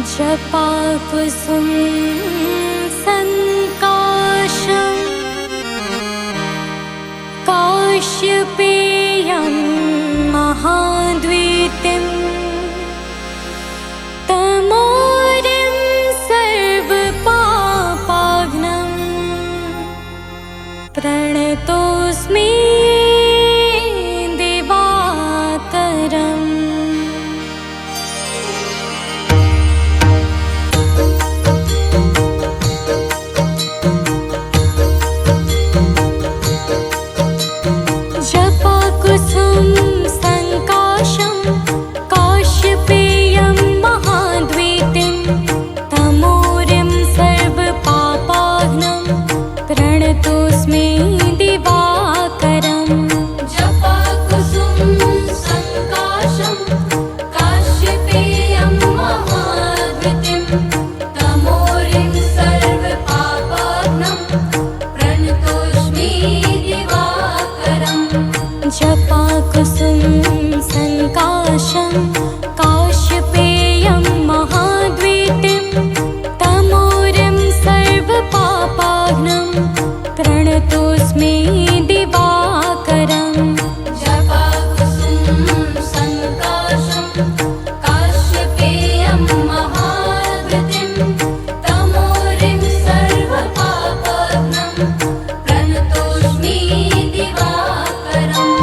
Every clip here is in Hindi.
जपाकुसुम संकाशं काश्यपेयं महाद्वीतिं तमोरिं सर्वपापाघ्नं प्रणतोऽस्मि दिवाकरम्। जपाकुसुम संकाशं काश्यपेयं महाद्वीतिं तमोरिं सर्वपापाघ्नं प्रणतोऽस्मि दिवाकरम्। जपाकुसुम संकाशं काश्यपेयं महाद्वीतिं तमोरिं सर्वपापाघ्नं प्रणतोऽस्मि दिवाकरम्। जपाकुसुम संकाशं काश्यपेयं महाद्वीतिं तमोरिं सर्वपापाघ्नं प्रणतोऽस्मि दिवाकरम्। जपाकुसुम संकाशं काश्यपेयं महाद्वीतिं तमोरिं सर्वपापाघ्नं प्रणतोऽस्मि दिवाकरम्।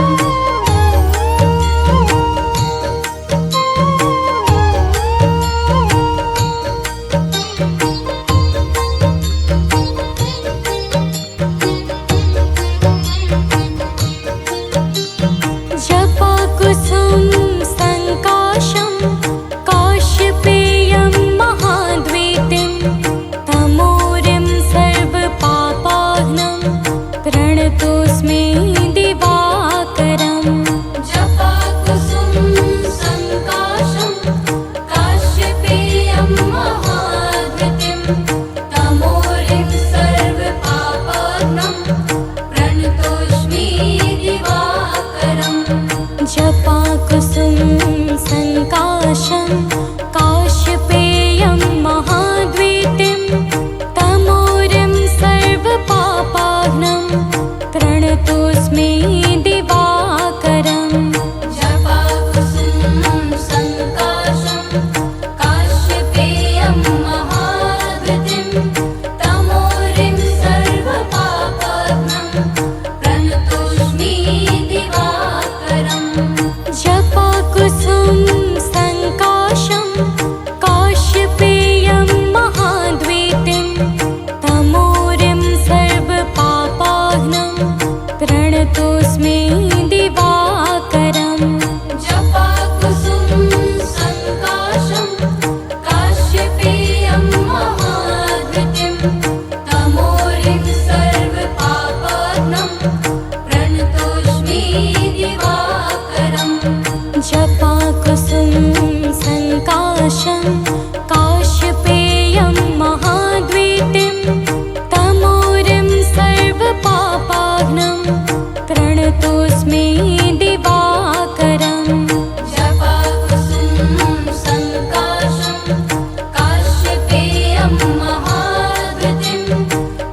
जपाकुसुम संकाशं काश्यपेयं महाद्वीतिं तमोरिं सर्वपापाघ्नं प्रणतोऽस्मि दिवाकरम्। जपाकुसुम संकाशं काश्यपेयं महाद्वीतिं तमोरिं सर्वपापाघ्नं प्रणतोऽस्मि दिवाकरम्। जपाकुसुम संकाशं काश्यपेयं महाद्वीतिं तमोरिं सर्वपापाघ्नं प्रणतोऽस्मि दिवाकरम्। जपाकुसुम संकाशं काश्यपेयं महाद्वीतिं तमोरिं सर्वपापाघ्नं प्रणतोऽस्मि दिवाकरम्। जपाकुसुम संकाशं काश्यपेयं महाद्वीतिं तमोरिं सर्वपापाघ्नं प्रणतोऽस्मि दिवाकरम्। जपाकुसुम संकाशं काश्यपेयं महाद्वीतिं तमोरिं सर्वपापाघ्नं प्रणतोऽस्मि दिवाकरम्। जपाकुसुम संकाशं काश्यपेयं महाद्वीतिं तमोरिं सर्वपापाघ्नं प्रणतोऽस्मि दिवाकरम्। जपाकुसुम संकाशं काश्यपेयं महाद्वीतिं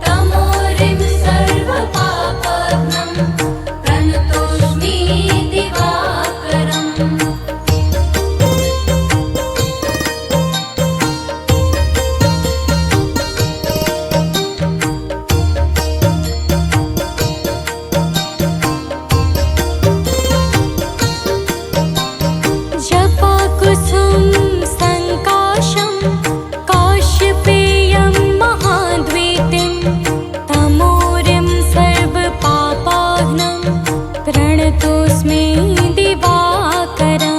तमोरिं सर्वपापाघ्नं प्रणतोऽस्मि दिवाकरम्। जपाकुसुम संकाशं काश्यपेयं महाद्वीतिं तमोरिं सर्वपापाघ्नं प्रणतोऽस्मि दिवाकरम्।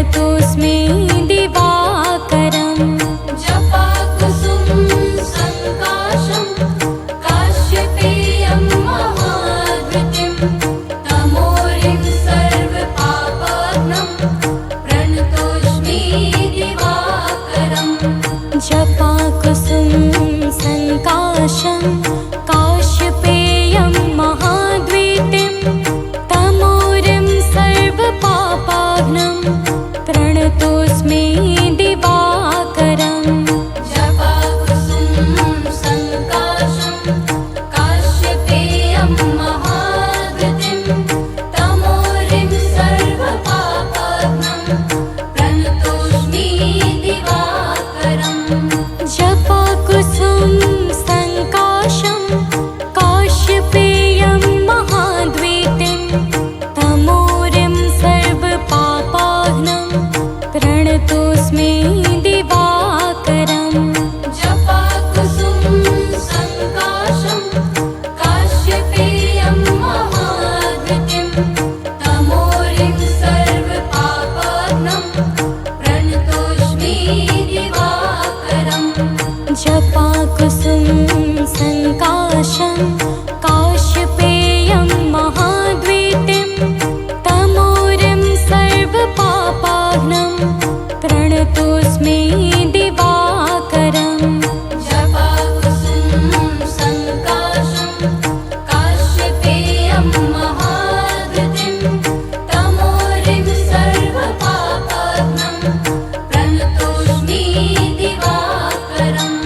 प्रणतोऽस्मि दिवाकरम् जपाकुसुमं सङ्काशं काश्यपेयं महाद्युतिं तमोरिं सर्वपापाग्नं प्रणतोऽस्मि दिवाकरम् जपाकुसुमं सङ्काशं काश्यपेयं महाद्वीतिं तमोरिं सर्वपापाग्नं प्रणतोऽस्मि दिवाकरम् जपाकुसुमं सङ्काशं काश्यपेयं महाद्युतिं तमोरिं सर्वपापाग्नं प्रणतोऽस्मि दिवाकरम् जपाकुसुमं सङ्काशं काश्यपेयं महाद्वीतिं तमोरिं सर्वपापाग्नं प्रणतोऽस्मि दिवाकरम् जपाकुसुमं सङ्काशं काश्यपेयं महाद्युतिं तमोरिं सर्वपापाग्नं प्रणतोऽस्मि दिवाकरम् जपाकुसुमं सङ्काशं काश्यपेयं महाद्वीतिं तमोरिं सर्वपापाग्नं प्रणतोऽस्मि दिवाकरम् जपाकुसुमं सङ्काशं काश्यपेयं महाद्युतिं तमोरिं सर्वपापाग्नं प्रणतोऽस्मि दिवाकरम्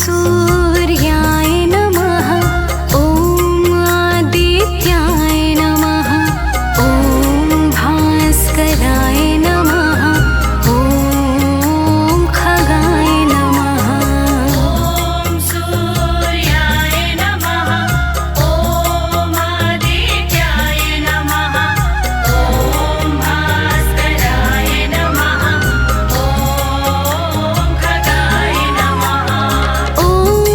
सूर्याय नमः ॐ आदित्याय नमः ॐ भास्कराय नमः ॐ खगाय नमः ॐ सूर्याय नमः ॐ आदित्याय नमः ॐ भास्कराय नमः ॐ खगाय नमः ॐ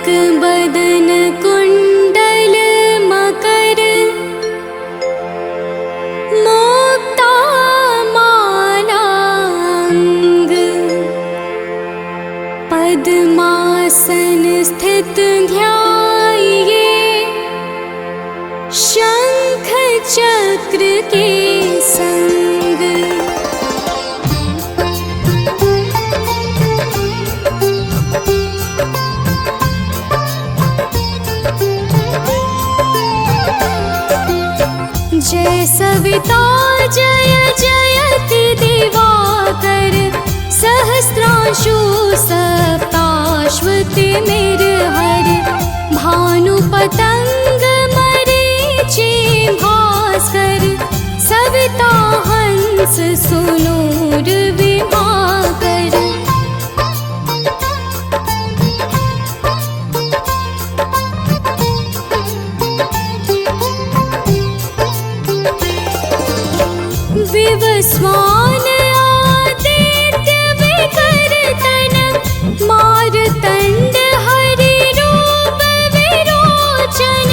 बदन कुंडल मकर मुक्ता मालांग पद्मासन स्थित ध्याये शंख चक्र के संग। जय सविता जय जयति दिवाकर सहस्रांशु सप्ताश्वति निर्हर भानु पतंग मरीचि भास्कर सविता हंस सुनूर विभाकर। विवस्वान आदित्य विकर्तन मारतंड हरि रूप विरोचन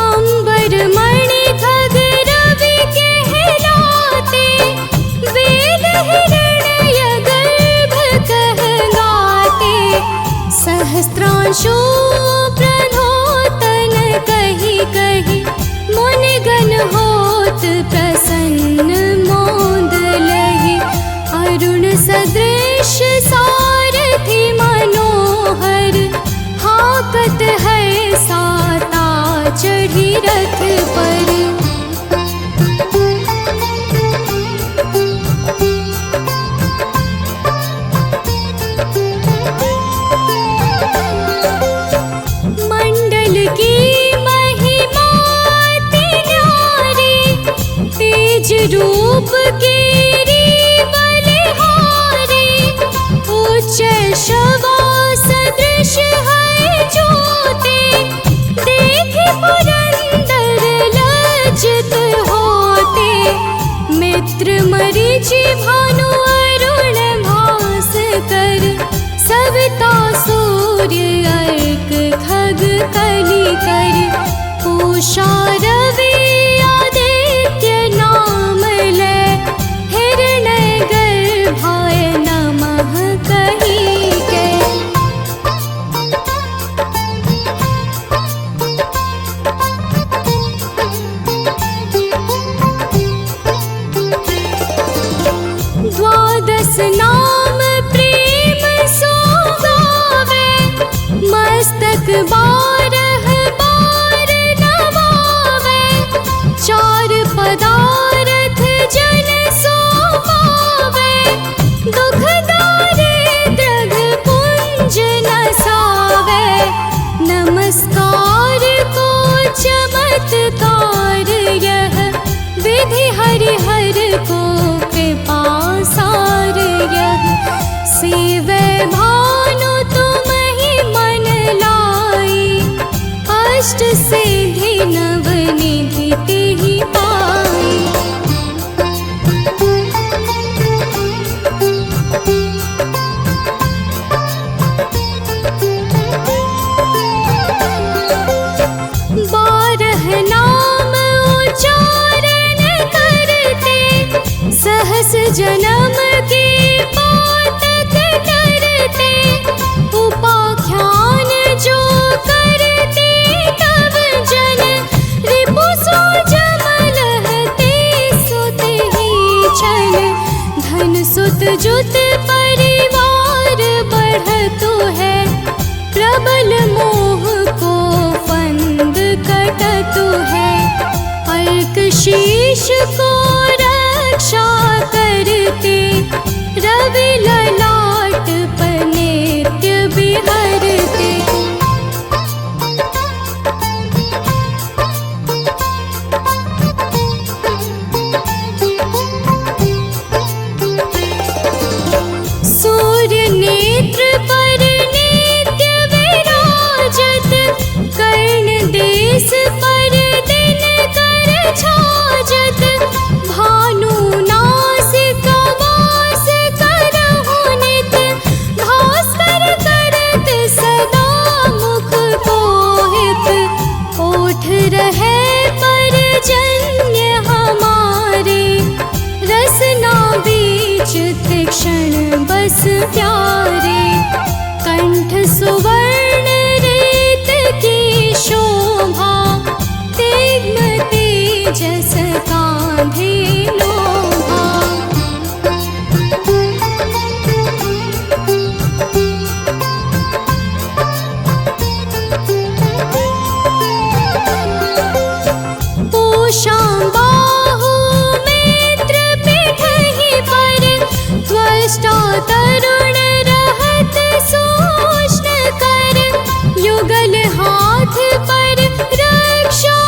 अंबर मणि खग रवि कहलाते वेद हिरण्य गर्भ कहलाते सहस्त्रांशु प्रधोतन कही कही मुनिगण होत प्रसन्न मोद लहि अरुण सदृश सारथि मनोहर हाकत है साता चढ़ी रथ पर। मंडल की महिमा तिनारी तेज रूप केरी बलिहारी उच्च शवा सदृश है ज्योति देखि पुरंदर लज्जित होते मित्र मरीचि भानु अरुण भास्कर सविता सूर्य अर्क खग कली कर पूषा रवि आदित्य नाम ले हिरण्य गर्भाय नमः कही के। द्वादश नाम प्रेम सो गावे मस्तक बारह बार नवावे चार पदार्थ जन सो पावे दुख दारिद्र्य पुंज नसावे नमस्कार को चमत्कार यह विधि हरिहर को कृपा सार यह सेवे भानु तुम ही मन लाई अष्ट सिद्धि नव निधि तेहि पाई। बारह नाम उच्चारण करते सहस जन्म की पातक करते उपाख्यान जो करते तब जन रिपु सो जमलहते सुत ही छन धन सुत जुत परिवार बढ़तो है प्रबल मोह को फंद कटतो है अर्क शीश को रक्षा करते रवि ललाट पर नित्य बिहरते। सूर्य नेत्र पर नित्य विराजत कर्ण देश पर दिन कर छाजत भानु नास चित क्षण बस प्यारे। कंठ सुवर्ण रेत की शोभा, तेग तेजस कांधे लोहा। पूषां बाहु मित्र पिठहि पर, त्वष्टा तरुण रहत सूक्ष्म कर। युगल हाथ पर रक्षा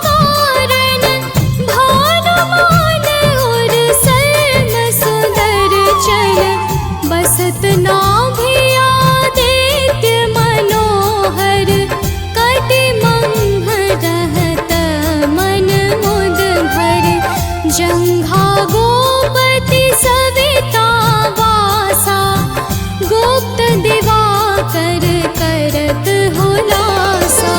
कारण, भानुमान और सर्म सुदर चल। बसत नाभि आदित्य मनोहर, कटि मंह रहत मन मुद भर। जंघा गोपति सविता वासा, गुप्त दिवाकर करत हुलासा।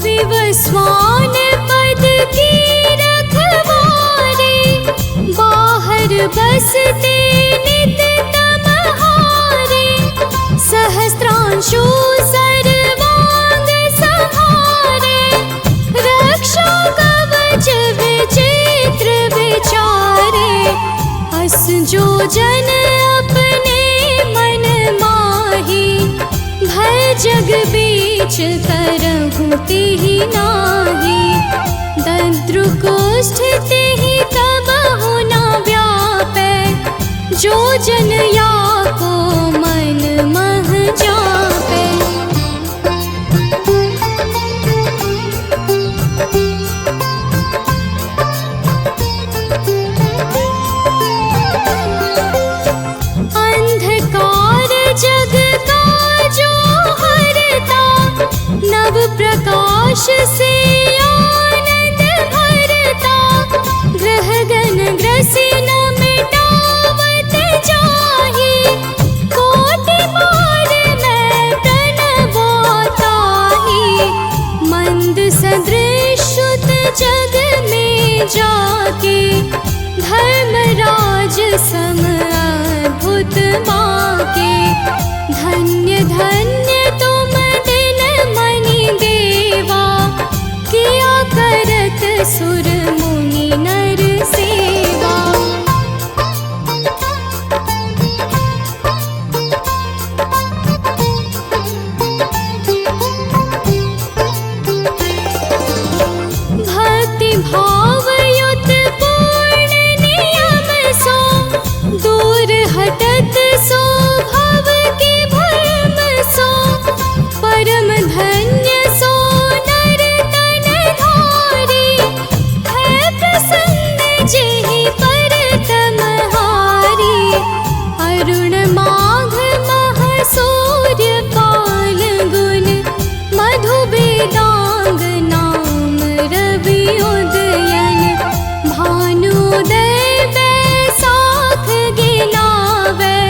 विवस्वान पद की रखवारे, बाहर बसते नित तमहारे। सहस्त्रांशु सर्वांग संहारे, रक्षा कवच विचित्र विचारे। अस जो जन अपने मन माही, भय जग बीच करहु तिहि नाही। दंद्रु कुष्ठ तिहि कबहु न व्यापै, जो जन या को मन मह जापै। अंधकार जग का जो हरता, नव प्रकाश से आनंद भरता। ग्रहगण ग्रसी न मिटावत जाहि, कोटि बार मैं प्रणवताहि। मंद सदृश सुत जग में जाके, धर्मराज सम अद्भुत बाके। धन्य धन्य तुम दिन मणि देवा, किया करत सुर मुनि नर सेवा। भक्ति भाव युत पूर्ण नियम सो, दूर हटत सो भव के भ्रम सो। परम धन्य सो नर तन धारी, है प्रसन्न जेहि पर तमहारी। अरुण माघ मह सूर्य पाल गुण, मधु वेदांग नाम रवि उदयन। भानुदय बैसाख गिनावै,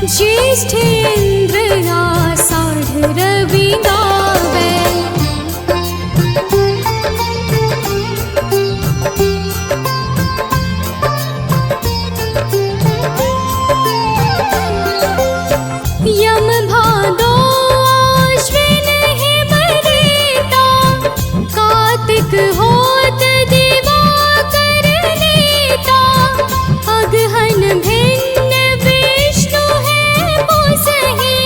ज्येष्ठ इंद्र आषाढ़ रवि गावै। यम भादो आश्विन है बरेता, कार्तिक होत दिवाकर नेता। अगहन भिन्न विष्णु है मुसहि,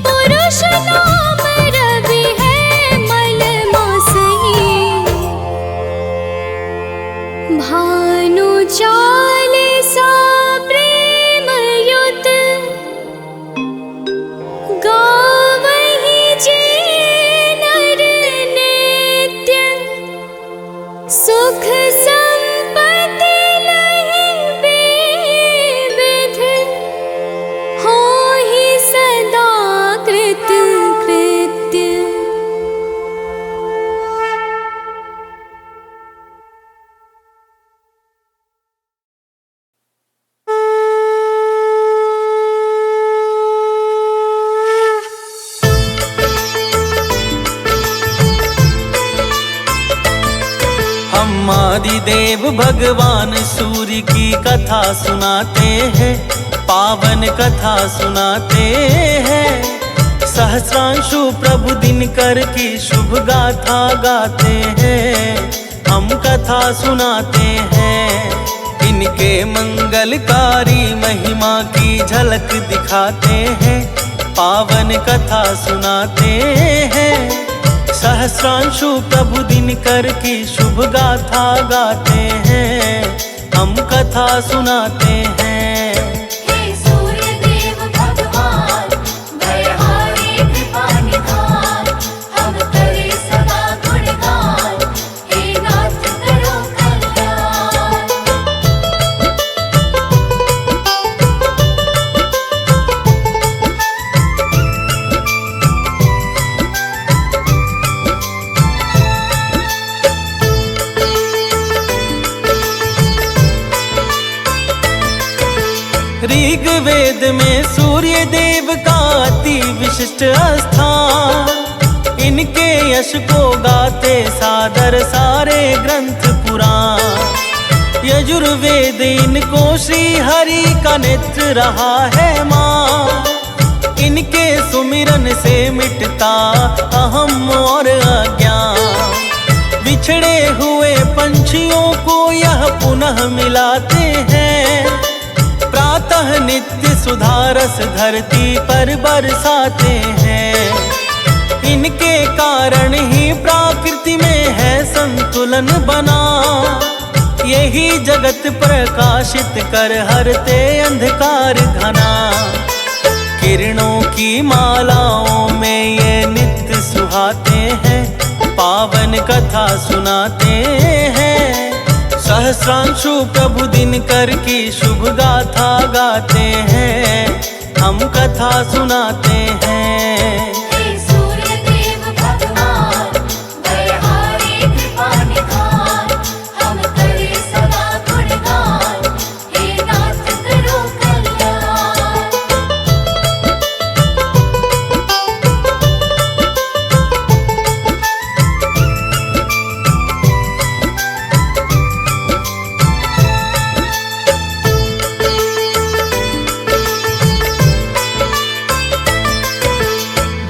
पुरुष नाम आदिदेव भगवान सूर्य की कथा सुनाते हैं, पावन कथा सुनाते हैं। सहस्रांशु प्रभु दिनकर की शुभ गाथा गाते हैं, हम कथा सुनाते हैं। इनके मंगलकारी महिमा की झलक दिखाते हैं, पावन कथा सुनाते हैं। सहस्रांशु प्रभु दिनकर की शुभ गाथा गाते हैं, हम कथा सुनाते हैं। हे सूर्यदेव भगवान, दयाहारी कृपा निधान, हम करे सदा गुणगान, हे नाथ करो कल्याण। ऋग्वेद में सूर्य देव का अति विशिष्ट स्थान, इनके यश को गाते सादर सारे ग्रंथ पुराण। यजुर्वेद इनको श्री हरि का नेत्र रहा है माँ, इनके सुमिरन से मिटता अहम और अज्ञान। बिछड़े हुए पंछियों को यह पुनः मिलाते हैं, प्रातः नित्य सुधारस धरती पर बरसाते हैं। इनके कारण ही प्रकृति में है संतुलन बना, यही जगत प्रकाशित कर हरते अंधकार घना। किरणों की मालाओं में ये नित्य सुहाते हैं, पावन कथा सुनाते हैं। सहस्रांशु प्रभु दिनकर की शुभ गाथा गाते हैं, हम कथा सुनाते हैं। हे सूर्यदेव भगवान, दयाहारी कृपा निधान, हम करे सदा गुणगान, हे नाथ करो कल्याण।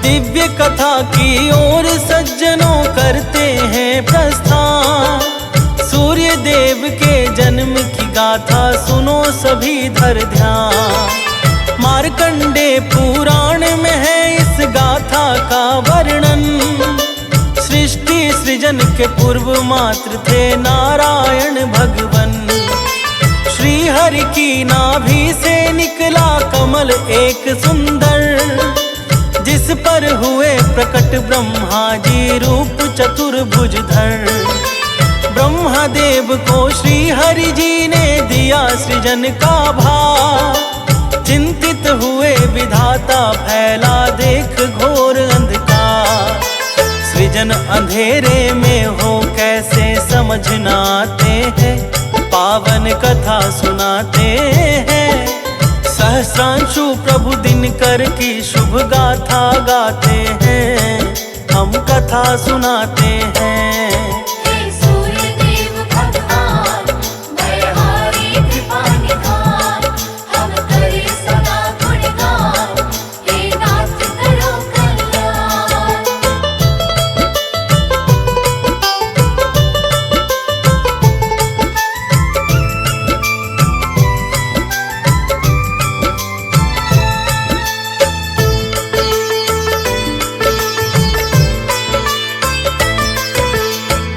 दिव्य कथा की ओर सज्जनों करते हैं प्रस्थान। सूर्य देव के जन्म की गाथा सुनो सभी धर ध्यान। मार्कंडे पुराण में है इस गाथा का वर्णन, सृष्टि सृजन के पूर्व मात्र थे नारायण भगवन। श्री हरि की नाभि से निकला कमल एक सुंदर, जिस पर हुए प्रकट ब्रह्मा जी रूप चतुर्भुजधर। ब्रह्मा देव को श्री हरि जी ने दिया सृजन का भार, चिंतित हुए विधाता फैला देख घोर अंधकार। सृजन अंधेरे में हो कैसे समझ न आते हैं, पावन कथा सुनाते हैं। सहस्रांशु प्रभु दिनकर की शुभ गाथा गाते हैं, हम कथा सुनाते हैं। हे सूर्यदेव भगवान, दयाहारी कृपा निधान, हम करे सदा गुणगान, हे नाथ करो कल्याण।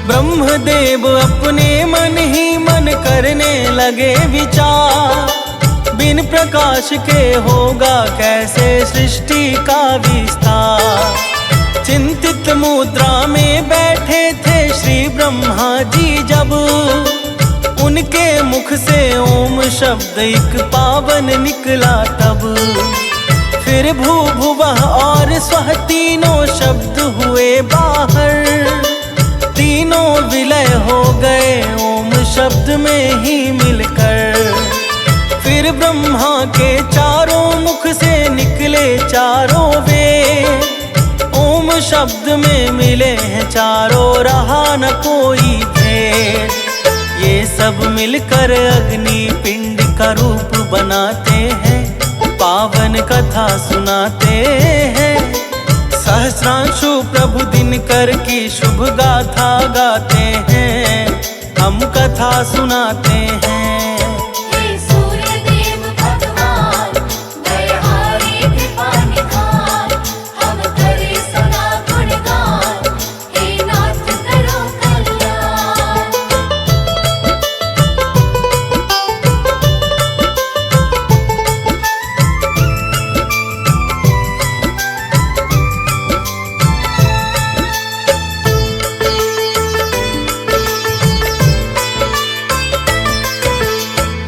ब्रह्मदेव अपने मन ही मन करने लगे विचार, बिन प्रकाश के होगा कैसे सृष्टि का विस्तार। चिंतित मुद्रा में बैठे थे श्री ब्रह्मा जी जब, उनके मुख से ओम शब्द एक पावन निकला तब। फिर भू भुवः और स्वः तीनों शब्द हुए बाहर, तीनों विलय हो गए ओम शब्द में ही मिलकर। फिर ब्रह्मा के चारों मुख से निकले चारों वेद, ओम शब्द में मिले हैं चारों, रहा न कोई भेद। ये सब मिलकर अग्नि पिंड का रूप बनाते हैं, पावन कथा सुनाते हैं। सहस्रांशु प्रभु दिनकर की शुभ गाथा गाते हैं, हम कथा सुनाते हैं। हे सूर्य देव भगवान, दयाहारी कृपा निधान, हम करे सदा गुणगान, हे नाथ करो कल्याण।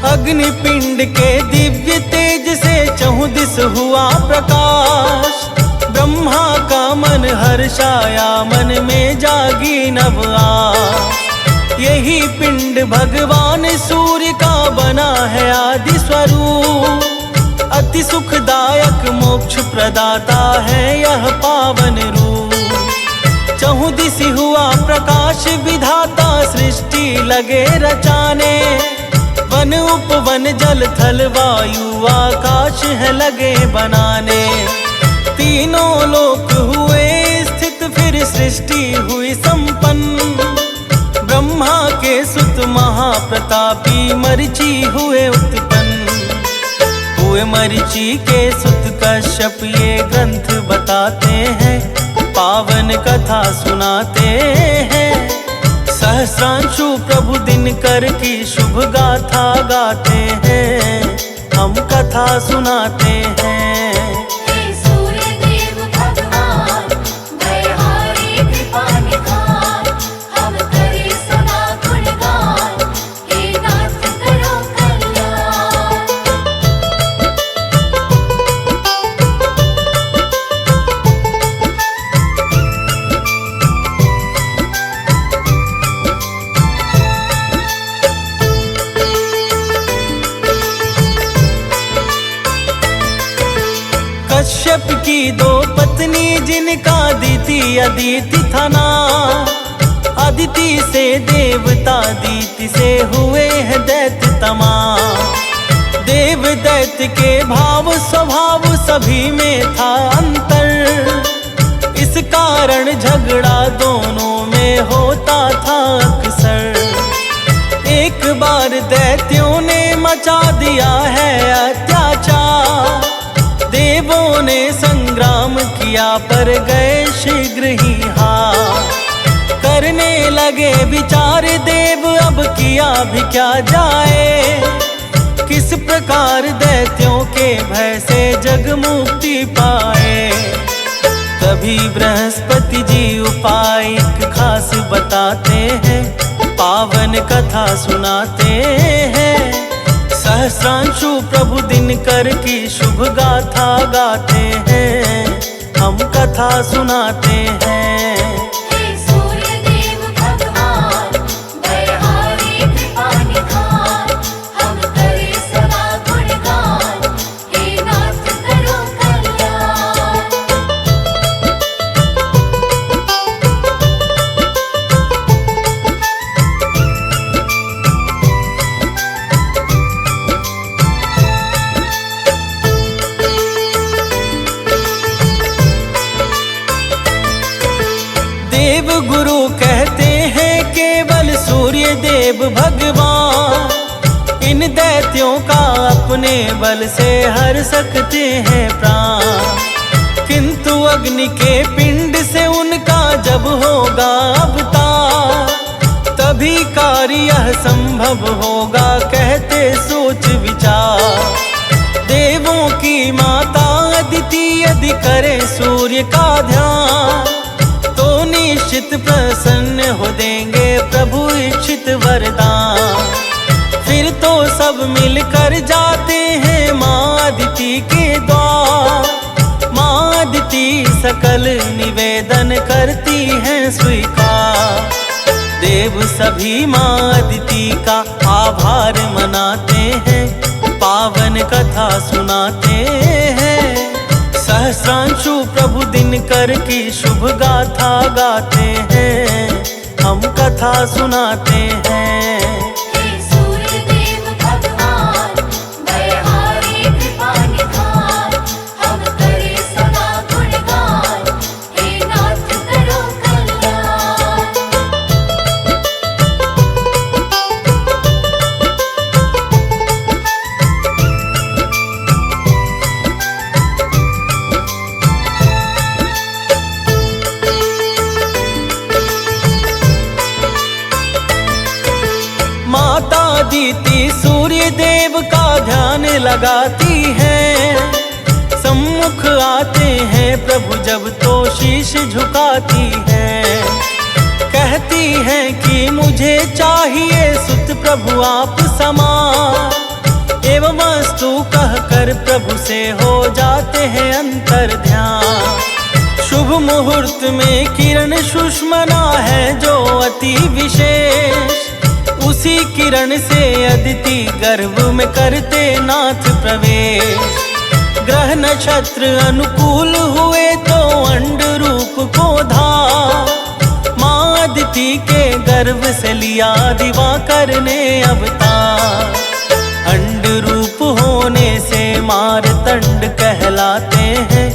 अग्नि पिंड के दिव्य तेज से चहुदिस हुआ प्रकाश, ब्रह्मा का मन हर्षाया, मन में जागी नव आस। यही पिंड भगवान सूर्य का बना है आदि स्वरूप, अति सुखदायक मोक्ष प्रदाता है यह पावन रूप। चहुदिस हुआ प्रकाश विधाता सृष्टि लगे रचाने, वन उपवन जल थल वायु आकाश है लगे बनाने। तीनों लोक हुए स्थित, फिर सृष्टि हुई संपन्न, ब्रह्मा के सुत महाप्रतापी मरीचि हुए उत्पन्न। हुए मरीचि के सुत कश्यप ये ग्रंथ बताते हैं, पावन कथा सुनाते हैं। सहस्रांशु प्रभु दिनकर की शुभ गाथा गाते हैं, हम कथा सुनाते हैं। हे सूर्य देव भगवान, दयाहारी कृपा निधान, हम करे सदा गुणगान, हे नाथ करो कल्याण। कश्यप की दो पत्नी जिनका अदिति अदिति था नाम, अदिति से देवता दीति से हुए हैं दैत्य तमाम। देव दैत्य के भाव स्वभाव सभी में था अंतर, इस कारण झगड़ा दोनों में होता था अक्सर। एक बार दैत्यों ने मचा दिया है अत्याचार, देवों ने संग्राम किया पर गए शीघ्र ही हार। करने लगे विचार देव अब किया भी क्या जाए, किस प्रकार दैत्यों के भय से जग मुक्ति पाए। तभी बृहस्पति जी उपाय एक खास बताते हैं, पावन कथा सुनाते हैं। सहस्रांशु प्रभु दिनकर की शुभ गाथा गाते हैं, हम कथा सुनाते हैं। हे सूर्य देव भगवान, दयाहारी कृपा निधान, हम करे सदा गुणगान, हे नाथ करो कल्याण। देव गुरु कहते हैं केवल सूर्य देव भगवान, इन दैत्यों का अपने बल से हर सकते हैं प्राण। किंतु अग्नि के पिंड से उनका जब होगा अवतार, तभी कार्य यह संभव होगा कहते सोच विचार। देवों की माता अदिति यदि करे सूर्य का ध्यान, तो निश्चित प्रसन्न हो देंगे प्रभु इच्छित वरदान। फिर तो सब मिलकर जाते हैं माँ अदिति के द्वार, माँ अदिति सकल निवेदन करती हैं स्वीकार। देव सभी माँ अदिति का आभार मनाते हैं, पावन कथा सुनाते हैं। सहस्रांशु प्रभु दिनकर की शुभ गाथा गाते हैं, हम कथा सुनाते हैं। हे अदिति सूर्य देव का ध्यान लगाती है। सम्मुख आते हैं प्रभु जब तो शीश झुकाती है। कहती है कि मुझे चाहिए सुत प्रभु आप समान, एवं वस्तु कह कर प्रभु से हो जाते हैं अंतर ध्यान। शुभ मुहूर्त में किरण सुषमना है जो अति विशेष, उसी किरण से अदिति गर्भ में करते नाथ प्रवेश। ग्रह नक्षत्र अनुकूल हुए तो अंड रूप को धार, माँ अदिति के गर्भ से लिया दिवाकर ने अवतार। अंड रूप होने से मारतंड कहलाते हैं,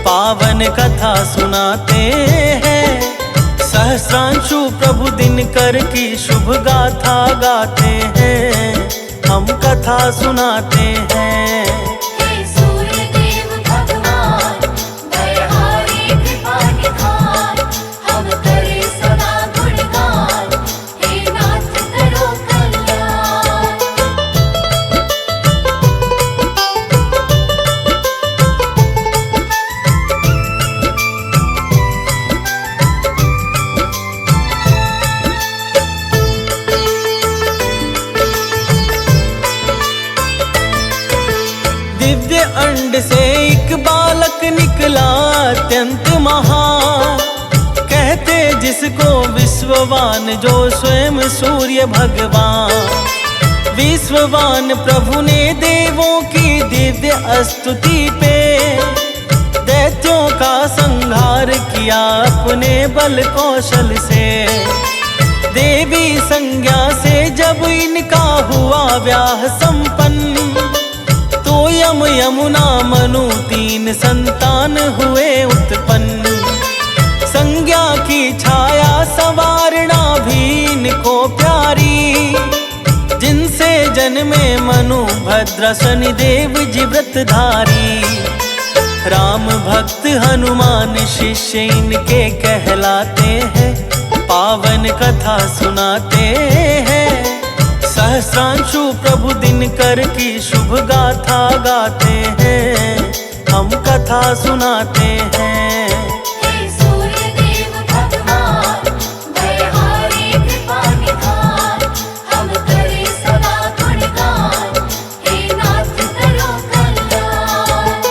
पावन कथा सुनाते हैं। सहस्रांशु प्रभु दिनकर की शुभ गाथा गाते हैं, हम कथा सुनाते हैं। हे सूर्य देव भगवान, दयाहारी कृपा निधान, हम करे सदा गुणगान, हे नाथ करो कल्याण। दिव्य अंड से एक बालक निकला अत्यंत महान, कहते जिसको विश्ववान जो स्वयं सूर्य भगवान। विश्ववान प्रभु ने देवों की दिव्य स्तुति पे दैत्यों का संहार किया अपने बल कौशल से। देवी संज्ञा से जब इनका हुआ व्याह संपन्न, तो यम यमुना मनु तीन संतान हुए उत्पन्न। संज्ञा की छाया संवारणा भी इनको प्यारी, जिनसे जन्मे मनु भद्र शनिदेव जी व्रतधारी। राम भक्त हनुमान शिष्य इनके कहलाते हैं, पावन कथा सुनाते हैं। सहस्रांशु प्रभु दिनकर की शुभ गाथा गाते हैं, हम कथा सुनाते हैं। हे सूर्य देव भगवान, दयाहारी कृपा निधान, हम करे सदा गुणगान, हे नाथ करो कल्याण।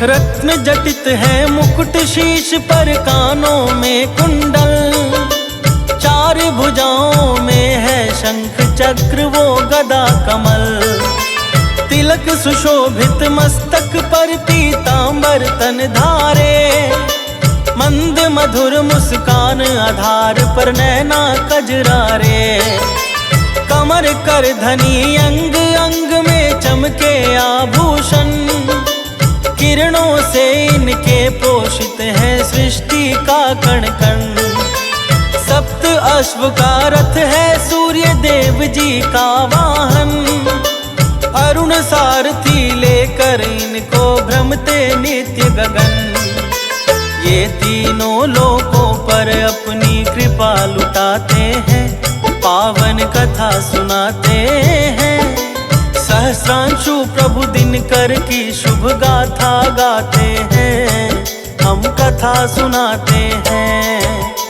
रत्न जटित है मुकुट शीश पर कानों में कुंडल, चार भुजाओं में है शंख चक्र वो गदा कमल। तिलक सुशोभित मस्तक पर पीतांबर तन धारे, मंद मधुर मुस्कान आधार पर नैना कजरारे। कमर कर धनी अंग अंग में चमके आभूषण, किरणों से इनके पोषित है सृष्टि का कण कण। सप्त अश्व का रथ है सूर्य देव जी का वाहन, अरुण सारथी लेकर इनको भ्रमते नित्य गगन। ये तीनों लोकों पर अपनी कृपा लुटाते हैं, पावन कथा सुनाते हैं। सहस्रांशु प्रभु दिनकर की शुभ गाथा गाते हैं, हम कथा सुनाते हैं।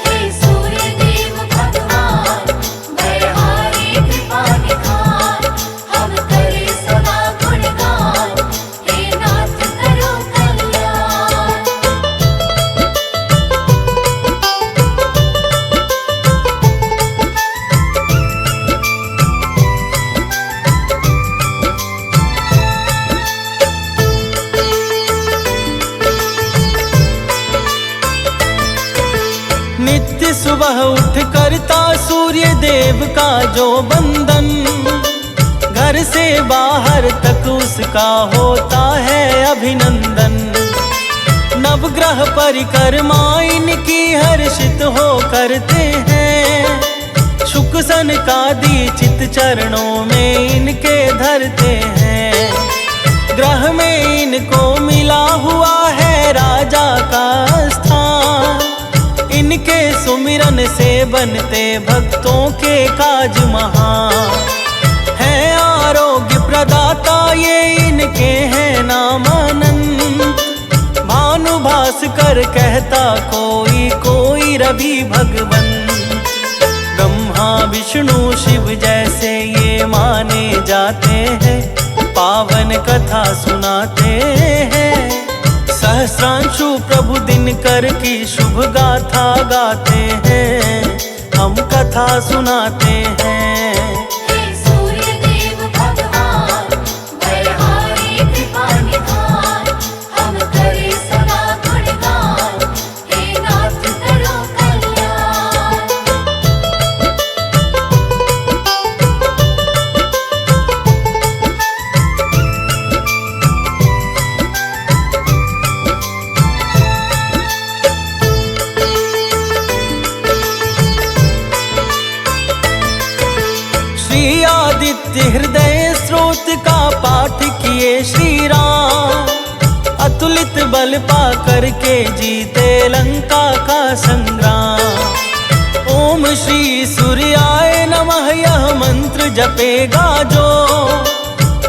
हे सूर्य देव भगवान, दयाहारी कृपा निधान, हम करे सदा गुणगान, हे नाथ करो कल्याण। नित्य सुबह उठ करता सूर्य देव का जो बंदन, घर से बाहर तक उसका होता है अभिनंदन। नवग्रह परिक्रमा इनकी हर्षित हो करते हैं, शुक सनकादि चित चरणों में इनके धरते हैं। ग्रह में इनको मिला हुआ है राजा का स्थान। इनके सुमिरन से बनते भक्तों के काज महान। है आरोग्य प्रदाता ये इनके हैं नाम अनंत। भानुभास्कर कहता कोई कोई रवि भगवंत। ब्रह्मा विष्णु शिव जैसे ये माने जाते हैं। पावन कथा सुनाते हैं। सहस्रांशु प्रभु दिनकर की शुभ गाथा गाते हैं। हम कथा सुनाते हैं। हे सूर्य देव भगवान, बलहारी कृपा निधान, हम करे सदा गुणगान, हे नाथ करो कल्याण। श्री आदित्य हृदय स्रोत का पाठ किए श्री राम। अतुलित बल पा करके जीते लंका का संग्राम। ओम श्री सूर्याय नमः यह मंत्र जपेगा जो।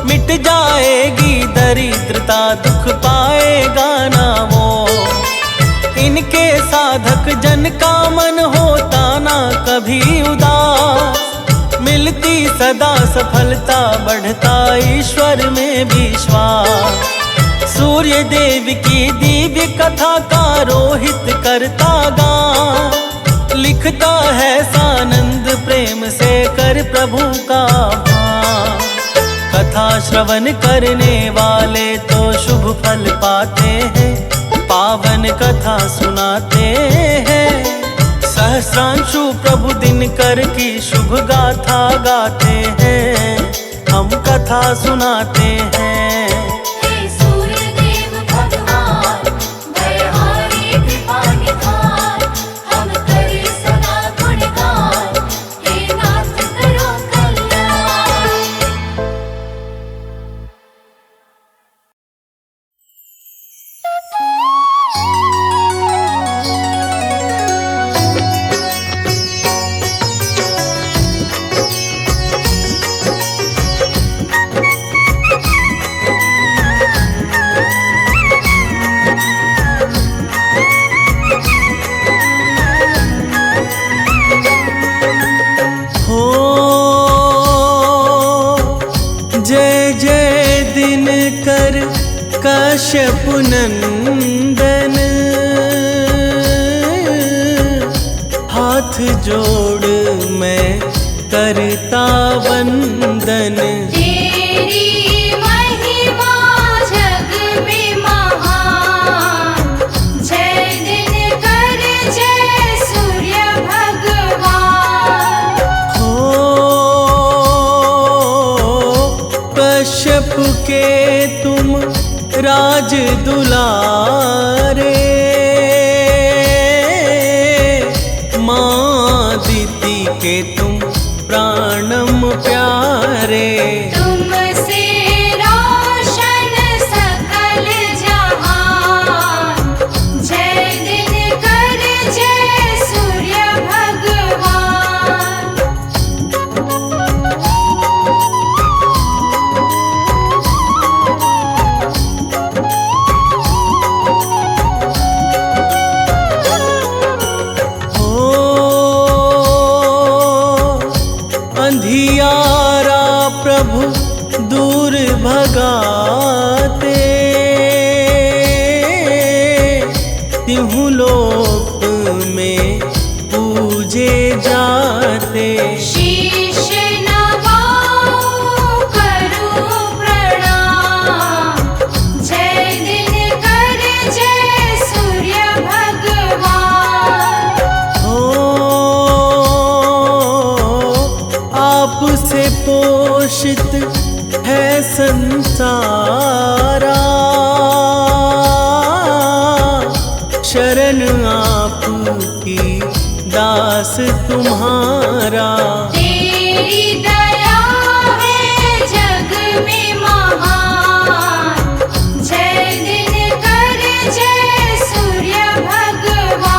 मिट जाएगी दरिद्रता दुख पाएगा ना वो। इनके साधक जन का मन होता ना कभी उदास। मिलती सदा सफलता बढ़ता ईश्वर में विश्वास। सूर्य देव की दिव्य कथा का रोहित करता गान। लिखता है सानंद प्रेम से कर प्रभु का भान। कथा श्रवण करने वाले तो शुभ फल पाते हैं। पावन कथा सुनाते हैं। सहस्रांशु प्रभु दिनकर की शुभ गाथा गाते हैं। हम कथा सुनाते हैं। हे सूर्य देव भगवान, बलहारी कृपा निधान, हम करे सदा गुणगान, हे नाथ करो कल्याण। हो जय जय दिनकर कश्यप नंदन। हाथ जोड़ मैं करता वंदन। तेरी महिमा जग में महान, जय दिनकर जय सूर्य भगवान। हो कश्यप के तुम राज दुलारे। माँ दीति के तुम प्राणम प्यारे। तुमसे रोशन सकल जहान, जय दिनकर जय सूर्य भगवान। अंधियारा प्रभु दूर भगाते। तिहु लोक में पूजे जाते। शीश नवाऊं करूं प्रणाम, जय दिनकर जय सूर्य भगवान। हो आपसे पोषित है संसारा। शरण आपकी दास तुम्हारा। तेरी दया है जग में महान, जय दिनकर जय सूर्य भगवान।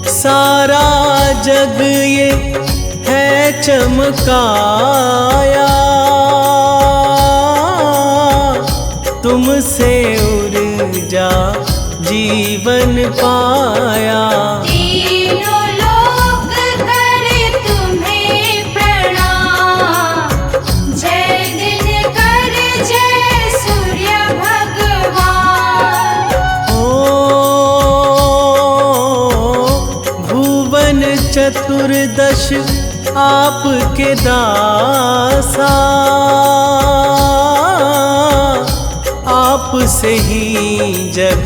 सारा जग ये है चमकाया, तुमसे ऊर्जा जीवन पाया। तीनों लोक करे तुम्हें प्रणाम, जय दिनकर जय सूर्य भगवान। भुवन चतुर्दश आपके दासा, आप से ही जग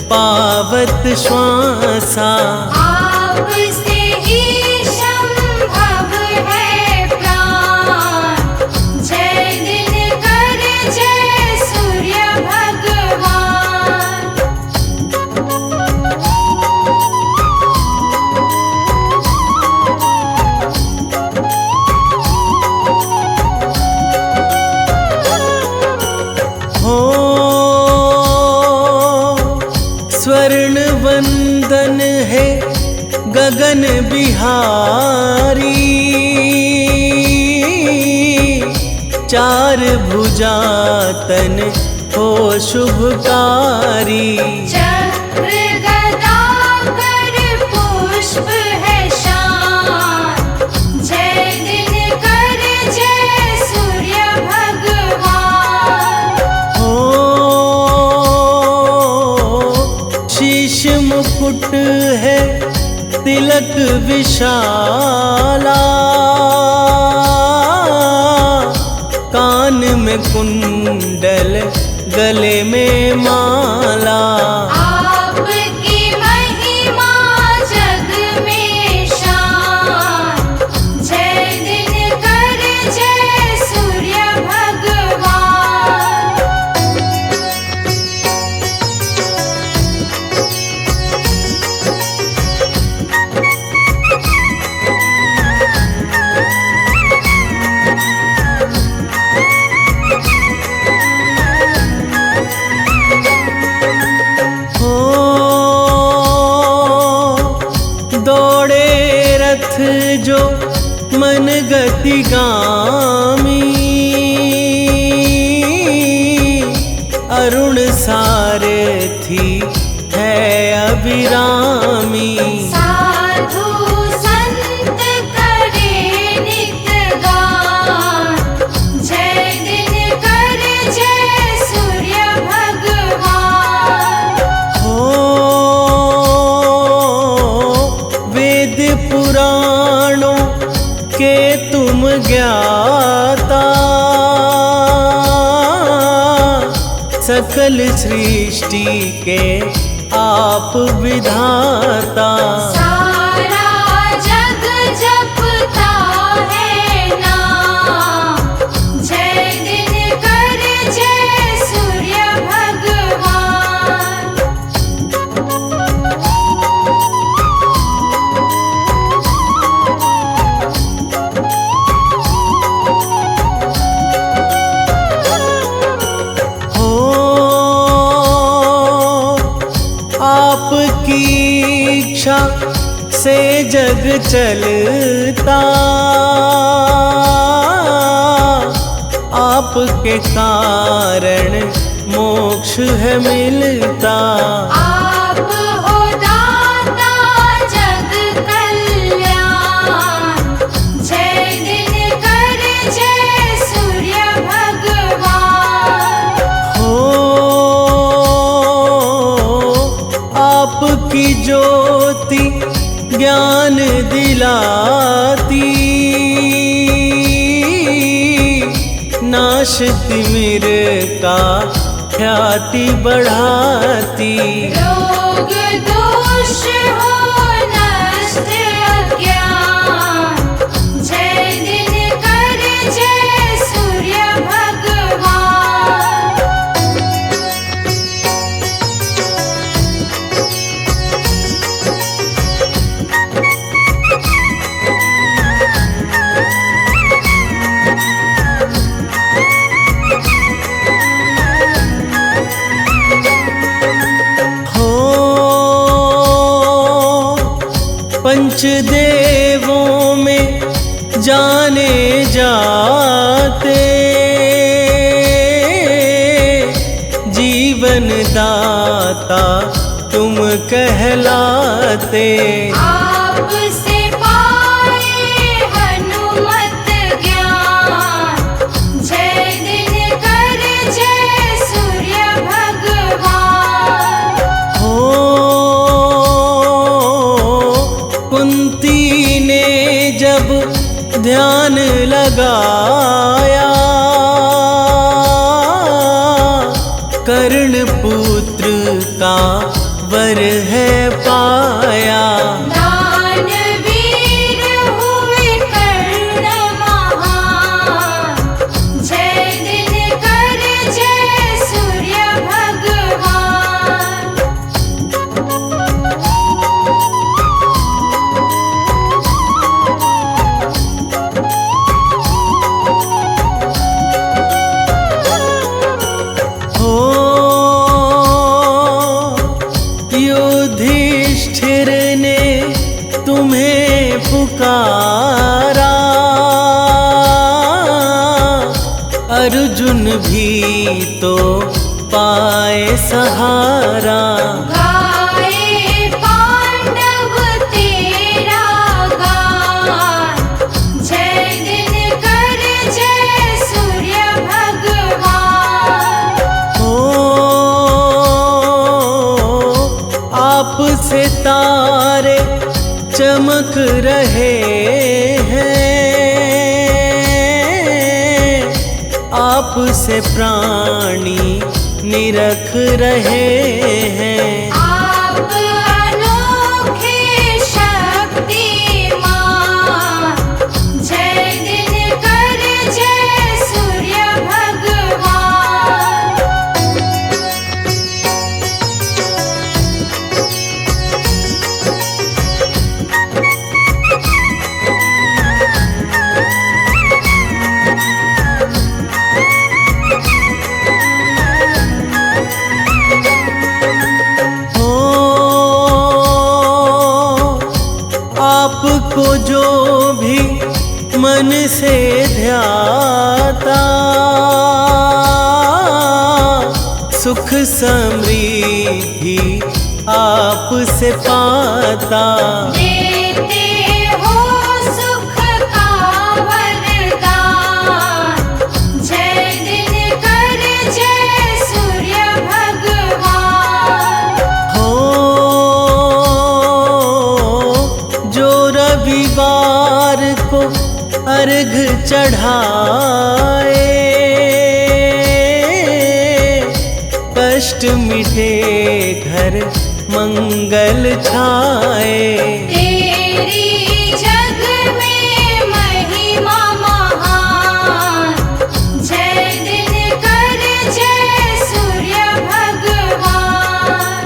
पावत श्वासा। आपसे ही संभव है प्राण, जय दिनकर जय सूर्य भगवान। स्वर्ण वंदन है गगन बिहारी, चार भुजा तन हो शुभकारी। चक्र गदा कर पुष्प है शान, जय दिनकर जय सूर्य भगवान। शीश मुकुट है तिलक विशाला, कान में कुंडल गले में माला। आपकी महिमा जग में शान, जय दिनकर जय सूर्य भगवान। दौड़े रथ जो मन गतिगामी, अरुण सारथी है अभिरामी। साधु संत करे नित गान, जय दिनकर जय सूर्य भगवान। वेद पुराणों के तुम ज्ञाता, सकल सृष्टि के आप विधाता। सारा जग जपता है नाम, जय दिनकर जय सूर्य भगवान। आपकी इच्छा से जग चलता, आपके कारण मोक्ष है मिलता। आप हो दाता जग कल्याण, जय दिनकर जय सूर्य भगवान। आपकी ज्योति ज्ञान दिलाती, नाश तिमिर का ख्याति बढ़ाती। रोग दोष हो नष्ट अज्ञान, जय दिनकर जय सूर्य भगवान। पंचदेवों में जाने जाते, जीवन दाता तुम कहलाते। आपसे पाए हनुमत ज्ञान, जय दिनकर जय सूर्य भगवान। हो कुंती ने जब ध्यान लगाया, कर्ण पुत्र का वर है पाया। दानवीर हुए कर्ण महान, जय दिनकर जय सूर्य भगवान। हो युधिष्ठिर ने तुम्हें पुकारा, अर्जुन भी तो पाए सहारा। गाए पांडव तेरा गान, जय दिनकर जय सूर्य भगवान। हो आपसे तारे चमक रहे हैं, आपसे प्राणी निरख रहे हैं। आप अनोखे शक्तिमान, जय दिनकर जय सूर्य भगवान। हो आपको जो भी मन से ध्याता, सुख समृद्धि आपसे पाता। देते हो सुख का वरदान, जय दिनकर जय सूर्य भगवान। हो जो रविवार को अर्घ चढ़ाए, कष्ट मिटे घर मंगल छाए। तेरी जग में महिमा महान, जय दिनकर जय सूर्य भगवान।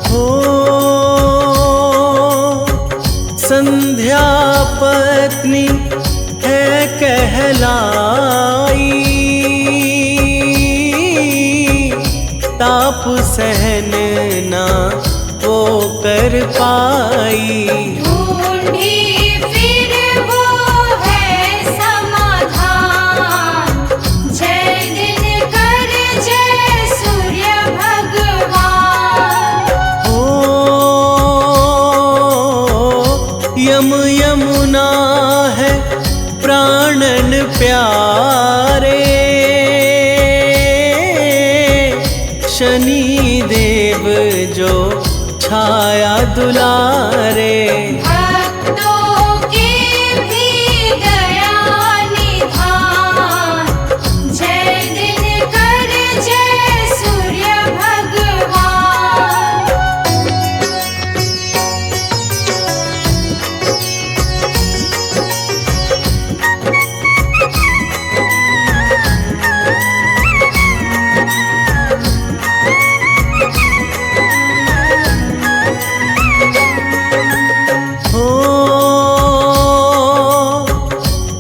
हो संध्या पत्नी है कहलाई, ताप सहन ना वो कर पाई। ढूंढी फिर वो है समाधान, जय दिनकर जय सूर्य भगवान। हो यमुना है प्राणन प्यारे, शनि देव जो छाया दुलारे। भक्तों की भी दया निधान, जय दिनकर जय सूर्य भगवान।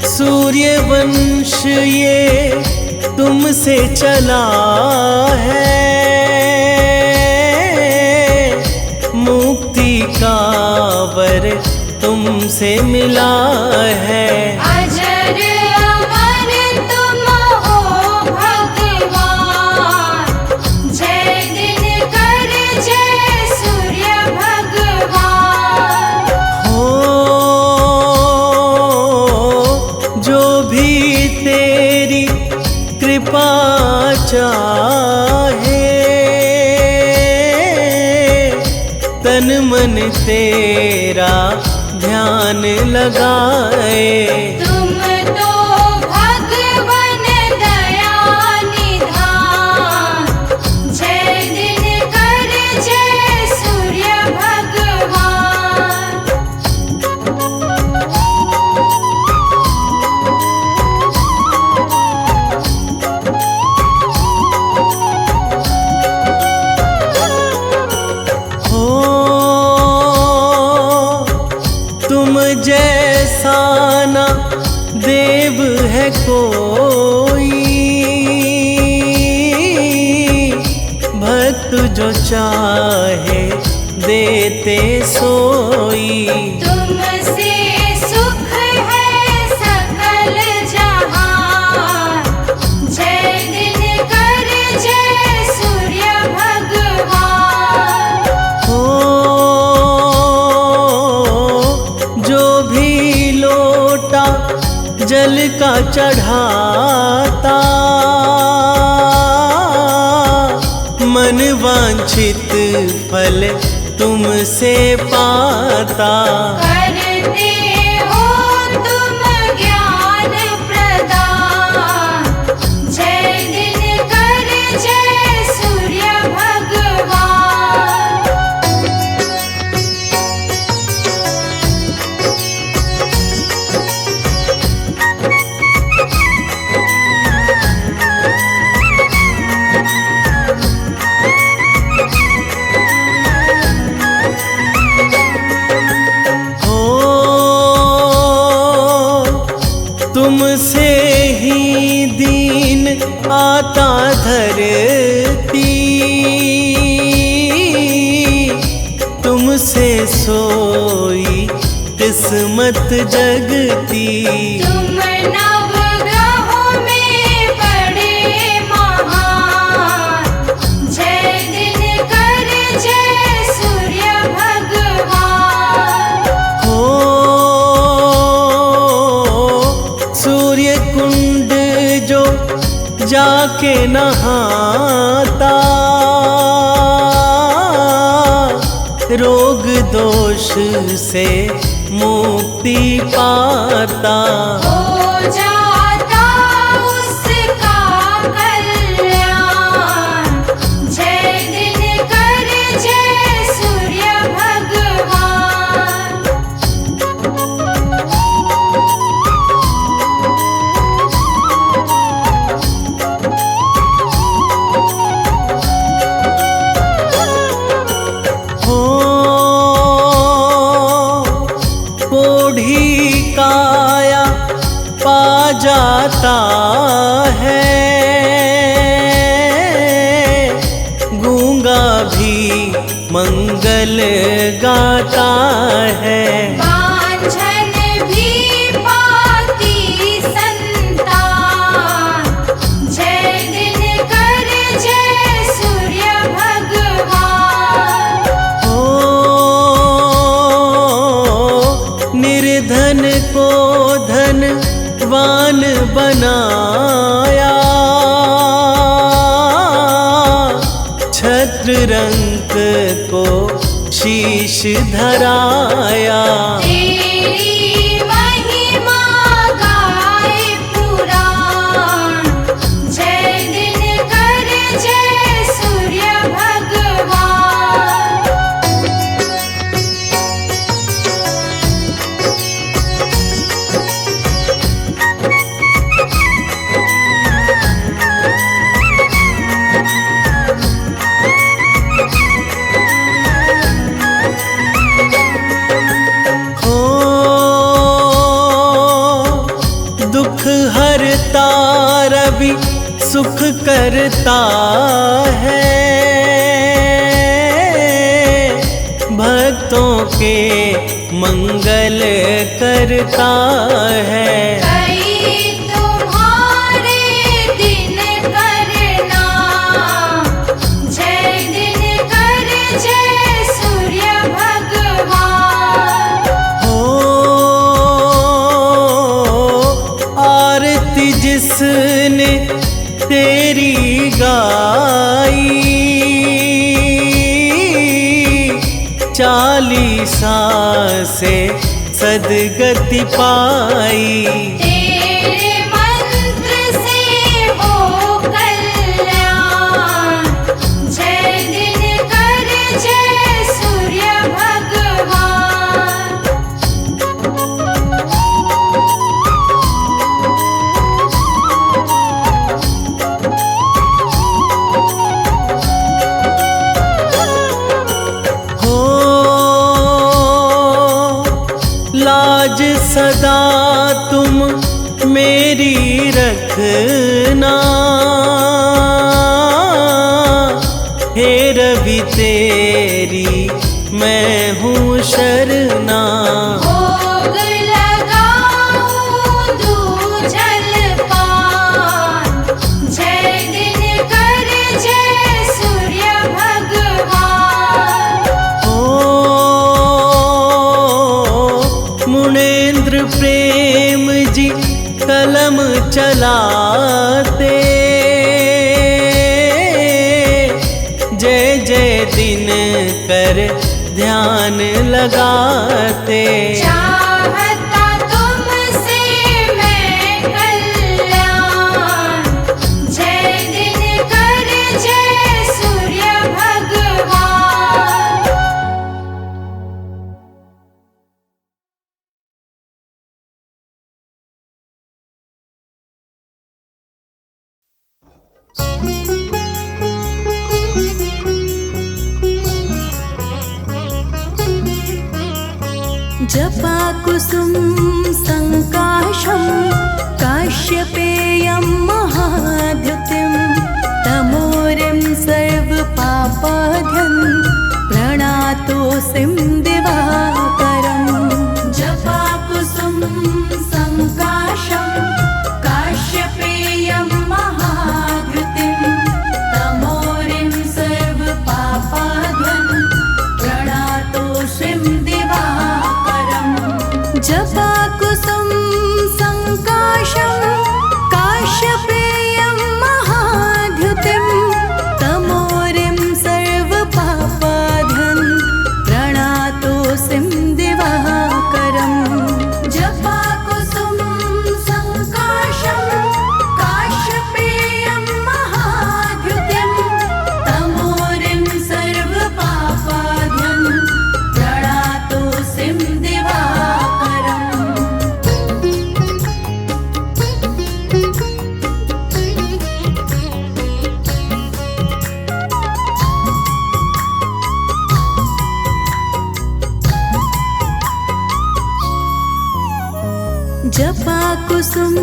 सूर्यवंश ये तुमसे चला है, मुक्ति का वर तुमसे मिला है। अजर अमर तुम हो भगवान, जय दिनकर जय सूर्य भगवान। हो जो भी तेरी कृपा चाहे, तन मन तेरा ध्यान लगाए। तुम तो भगवन दया निधान, जय दिनकर जय सूर्य भगवान। हो तुम जैसा ना देव है कोई, भक्त जो चाहे देते सोई। तुमसे सुख है सकल जहान, जय दिनकर जय सूर्य भगवान। हो जो भी लोटा जल का चढ़ाता, मन वांछित फल तुमसे पाता। करते हो तुम ज्ञान प्रदान, जय दिनकर जय सूर्य भगवान। हो तुमसे ही दीन आता धरती, तुमसे सोई किस्मत जगती। तुम नवग्रहों में बड़े महान, जय दिनकर जय सूर्य भगवान। हो सूर्य कुंड जो जाके नहाता, रोग दोष से मुक्ति पाता। हो जाता उसका कल्याण, जय दिनकर जय सूर्य भगवान। हो पोढ़ी काया पा जाता है, गूंगा भी मंगल गाता है। बांझन भी पाती संतान, जय दिनकर जय सूर्य भगवान। हो निर्धन को धनवान बनाया, छत्र रंक को शीश धराया। तेरी महिमा गाए पुराण, जय दिनकर जय सूर्य भगवान। हरता रवि सुख करता है, भक्तों के मंगल करता है। कई तुम्हारे दिन करना, जय दिनकर जय सूर्य भगवान। आरती जिसने तेरी गाई, 40 से सदगति पाई। तेरे मंत्र से हो कल्याण, जय दिनकर जय सूर्य भगवान। लाज सदा तुम मेरी रखना, हे रवि तेरी मैं हूँ शरणा। भोग लगाऊं दूजल पान, जय दिनकर जय सूर्य भगवान। मुनेन्द्र प्रेम जी कलम चलाते, जय जय दिनकर ध्यान लगाते। चाहता तुमसे मैं कल्याण, जय दिनकर जय सूर्य भगवान। जपा कुसुम संकाशं काश्यपेयं महाद्युतिं, तमोरिं सर्वपापाढ्यं प्रणातोऽसिं दिवाकरम्। जपा कुसुम संकाशं काश्यपेयं महाद्युतिं, तमोरिं सर्वपापाढ्यं प्रणातोऽसिं दिवाकरम्। जपा कुसुम संकाशं काश्यपेयं महाद्युतिं, तमोरिं सर्वपापाढ्यं प्रणातोऽसिं दिवाकरम्। जपा कुसुम संकाशं काश्यपेयं महाद्युतिं, तमोरिं सर्वपापाढ्यं प्रणातोऽसिं दिवाकरम्। जपा कुसुम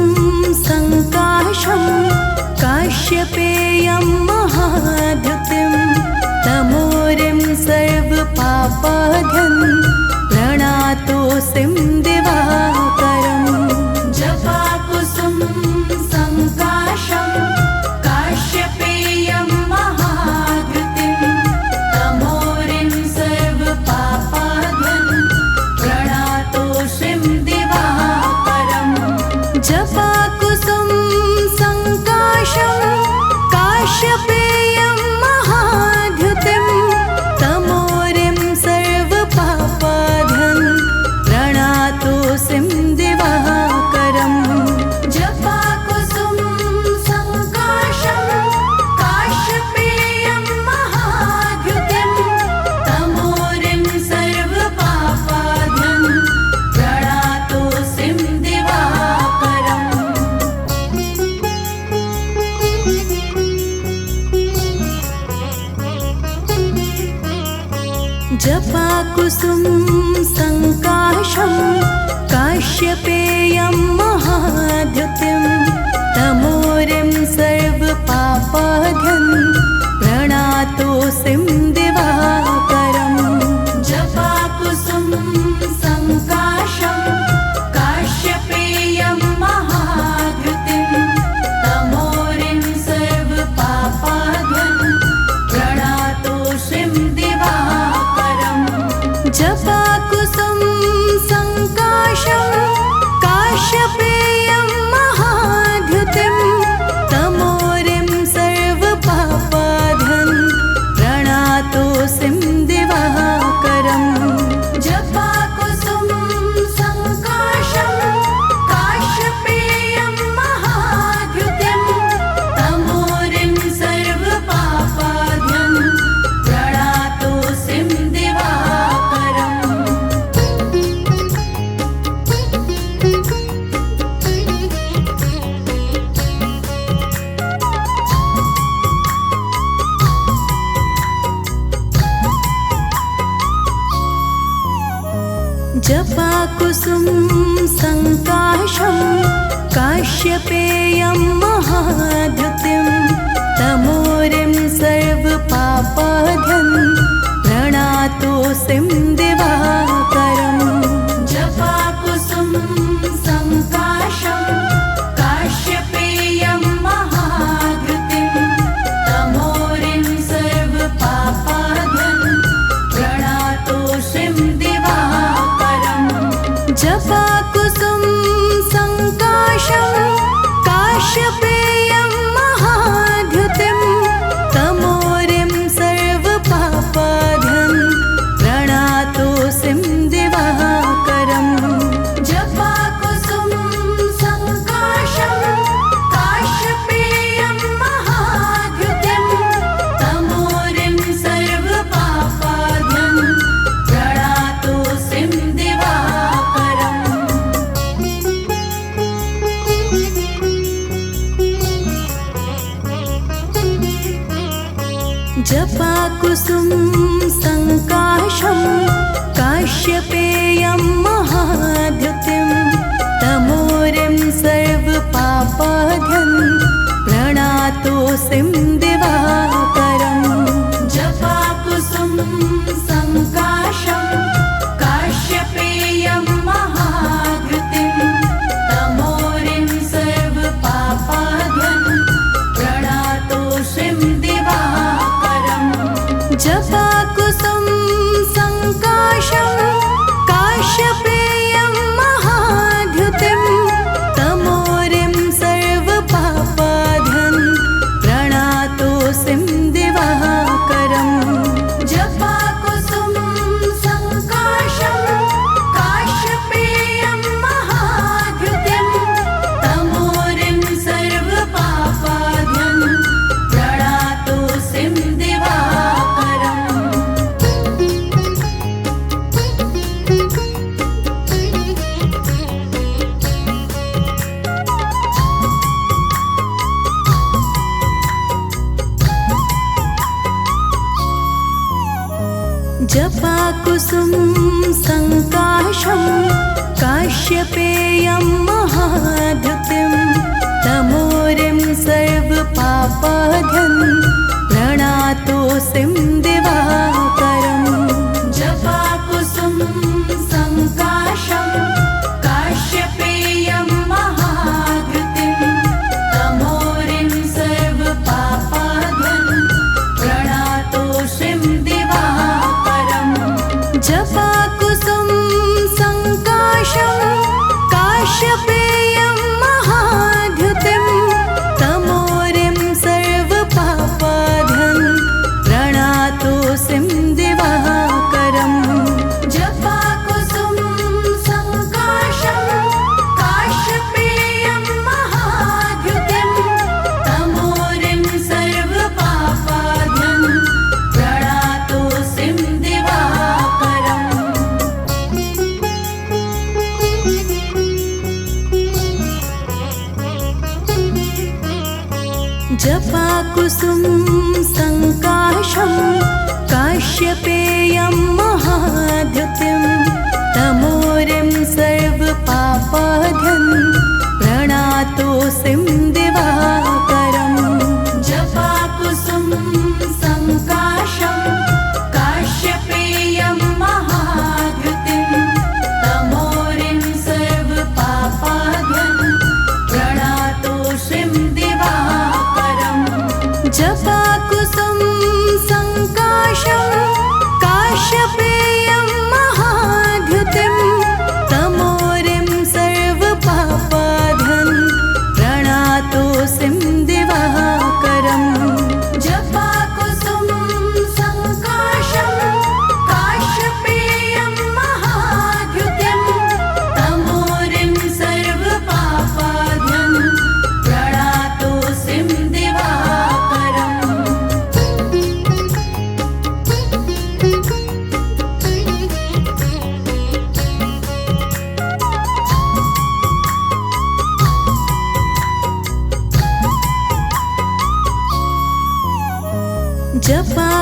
संकाशं काश्यपेयं महाद्युतिं, तमोरिं सर्वपापाढ्यं प्रणातोऽसिं दिवाकरम्। जपा कुसुम संकाशं काश्यपेयं महाद्युतिं, तमोरिं सर्वपापाढ्यं प्रणातोऽसिं दिवाकरम्। जपा कुसुम संकाशं काश्यपेयं जपाकुसुम संकाशं काश्यपेयं महाद्युतिं तमोरिं सर्वपापाध्यं प्रणातोऽसिं दिवाकरम् जपाकुसुम संकाशं काश्यपेयं महाद्युतिं तमोरिं सर्वपापाध्यं प्रणातोऽसिं दिवाकरम् जपाकुसुम संकाशं काश्यपेयं महाद्युतिं तमोरिं सर्वपापाध्यं प्रणातोऽसिं दिवाकरम् जपाकुसुम संकाशं काश्यपेयं महाद्युतिं तमोरिं सर्वपापाध्यं प्रणातोऽसिं दिवाकरम् जपाकुसुम संकाशं काश्यपेयं महाद्युतिं तमोरिं सर्वपापाध्यं प्रणातोऽसिं दिवाकरम् जपाकुसुम संकाशं काश्यपेयं महाद्युतिं तमोरिं सर्वपापाध्यं प्रणातोऽसिं दिवाकरम् जपाकुसुम संकाशं काश्यपेयं महाद्युतिं तमोरिं सर्वपापाध्यं प्रणातोऽसिं दिवाकरम् जपाकुसुम संकाशं काश्यपेयं महाद्युतिं तमोरिं सर्वपापाध्यं प्रणातोऽसिं दिवाकरम् जपाकुसुम संकाशं काश्यपेयं महाद्युतिं तमोरिं सर्वपापाध्यं प्रणातोऽसिं दिवाकरम् जपाकुसुम संकाशं काश्यपेयं महाद्युतिं तमोरिं सर्वपापाध्यं प्रणातोऽसिं दिवाकरम् जपाकुसुम संकाशं काश्यपेयं महाद्युतिं तमोरिं सर्वपापाध्यं प्रणातोऽसिं दिवाकरम् जपाकुसुम संकाशं काश्यपेयं महाद्युतिं तमोरिं सर्वपापाध्यं प्रणातोऽसिं दिवाकरम् जपाकुसुम संकाशं काश्यपेयं महाद्युतिं तमोरिं सर्वपापाध्यं प्रणातोऽसिं दिवाकरम् जपाकुसुम संकाशं काश्यपेयं महाद्युतिं तमोरिं सर्वपापाध्यं प्रणातोऽसिं दिवाकरम् जपाकुसुम संकाशं काश्यपेयं महाद्युतिं तमोरिं सर्वपापाध्यं प्रणातोऽसिं दिवाकरम् जपाकुसुम संकाशं काश्यपेयं महाद्युतिं तमोरिं सर्वपापाध्यं प्रणातोऽसिं दिवाकरम् जपाकुसुम संकाशं काश्यपेयं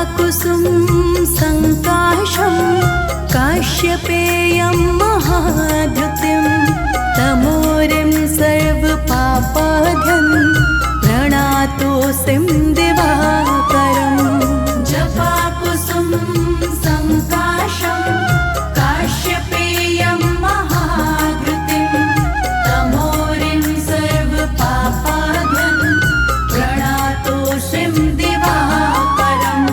जपाकुसुम संकाशं काश्यपेयं महाद्युतिं तमोरिं सर्वपापाध्यं प्रणातोऽस्मिं दिवाकरम् जपाकुसुम संकाशं काश्यपेयं महाद्युतिं तमोरिं सर्वपापाध्यं प्रणातोऽस्मिं दिवाकरम्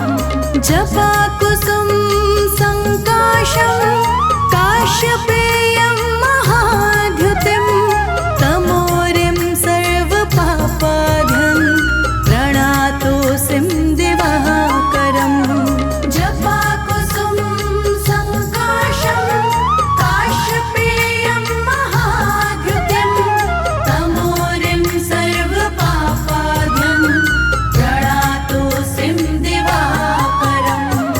जपाकुसुम संकाशं काश्यपेयं महाद्युतिं तमोरिं सर्वपापाध्यं प्रणातोऽस्मिं दिवाकरम् जपाकुसुम संकाशं काश्यपेयं महाद्युतिं तमोरिं सर्वपापाध्यं प्रणातोऽस्मिं दिवाकरम्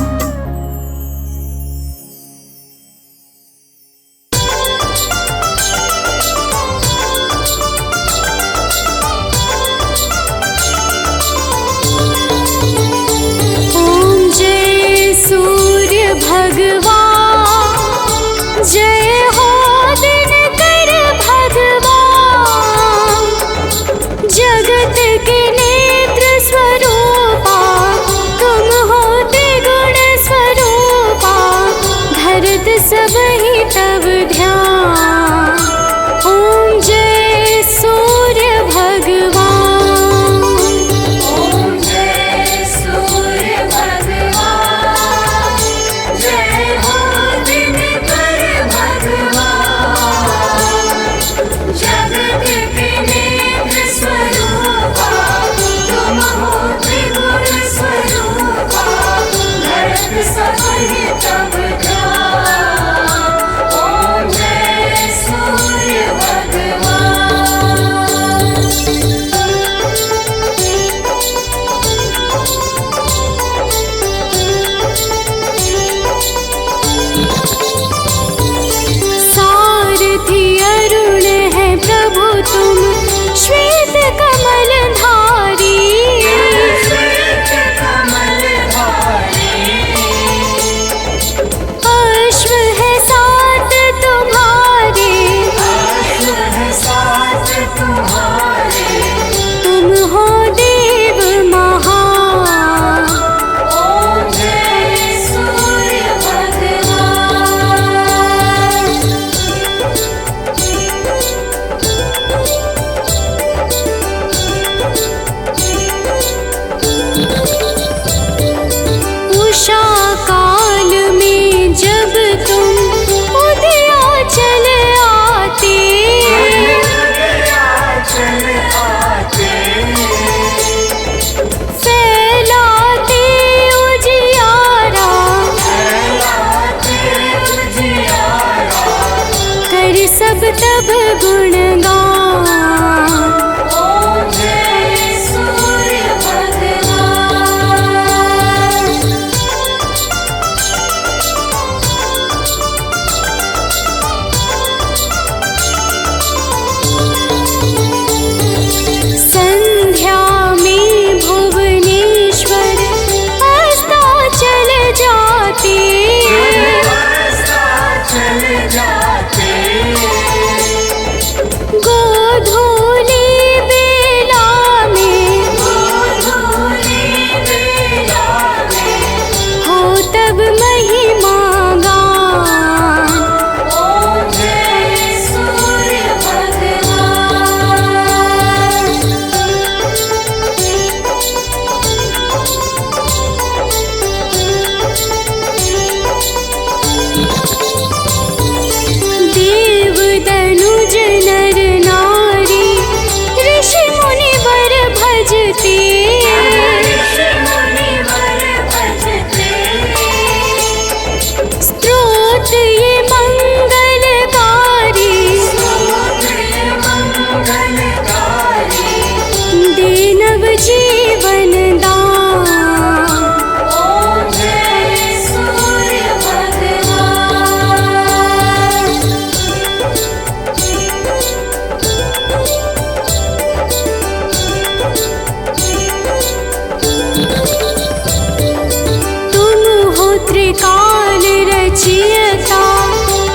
काल रचियता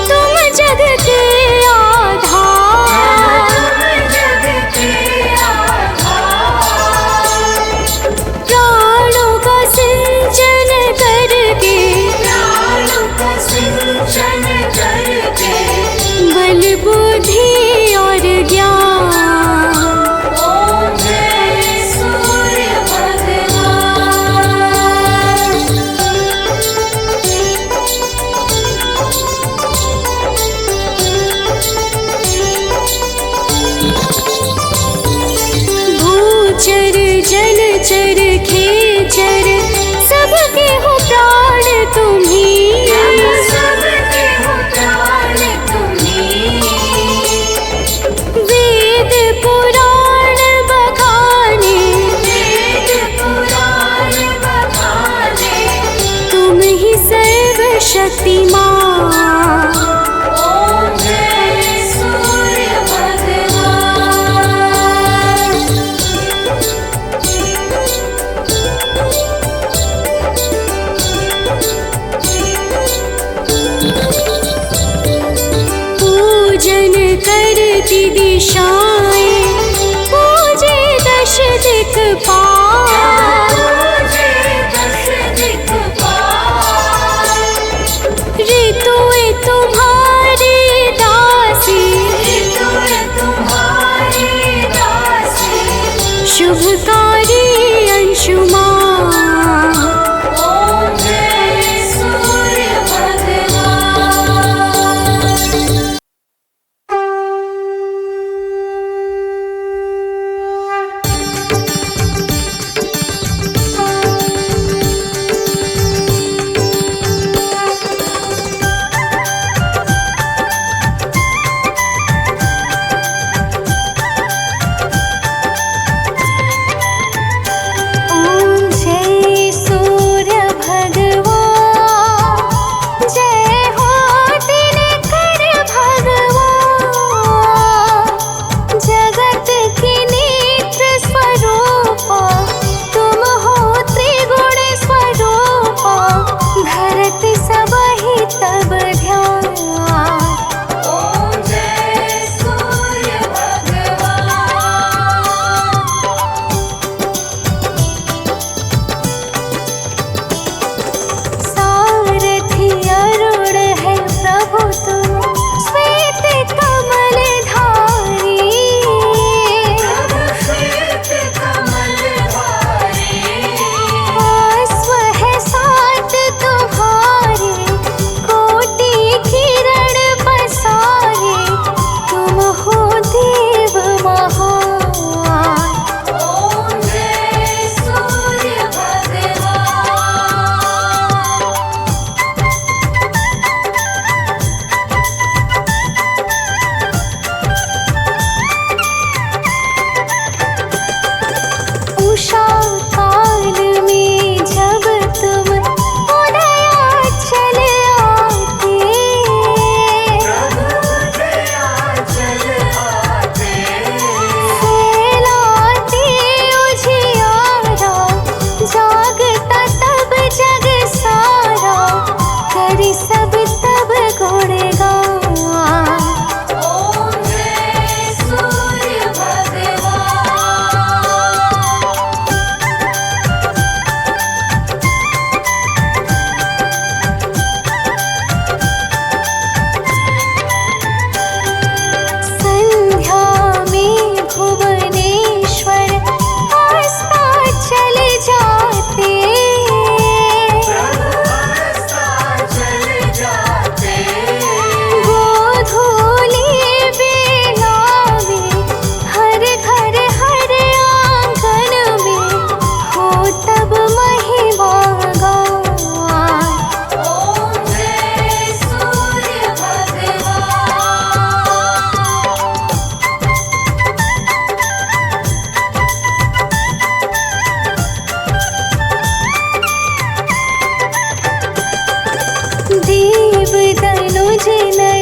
तुम जग के आधार। प्राणों का सिंचन करके बल बुद्धि और ज्ञान। ओम जय सूर्य भगवान। भूचर जलचर खेचर सबके हो प्राण तुम्ही। वेद पुराण बखाने तुम ही सर्वशक्तिमान। ओम जय सूर्य भगवान। पूजन करती दिशाएं पूजे दश दिक्पाल। ऋतुएं तुम्हारी दासी शुभकारी अंशुमान। ओम जय सूर्य भगवान। ओम जय सूर्य भगवान। जय हो दिनकर भगवान। जगत की नेत्र स्वरूप तुम हो त्रिगुण स्वरूप। धरत सबहि तब ध्यान। ओम जय सूर्य भगवान। सारथी अरुण है प्रभु तुम श्वेत कमलधारी। अश्व है साथ तुम्हारे कोटि किरण पसारे। तुम हो देव महान। ओम जय सूर्य भगवान। उषा काल में जब तुम उदयाचल आते। फैलाते उजियारा जागता तब जग सारा। करि सब तब गुणगान। ओम जय सूर्य भगवान। संध्या में भुवनेश्वर अस्ताचल जाते। गोधूली बेला में हर घर हर आंगन में हो तब महिमा गान। ओम जय सूर्य भगवान। देव दनुज नर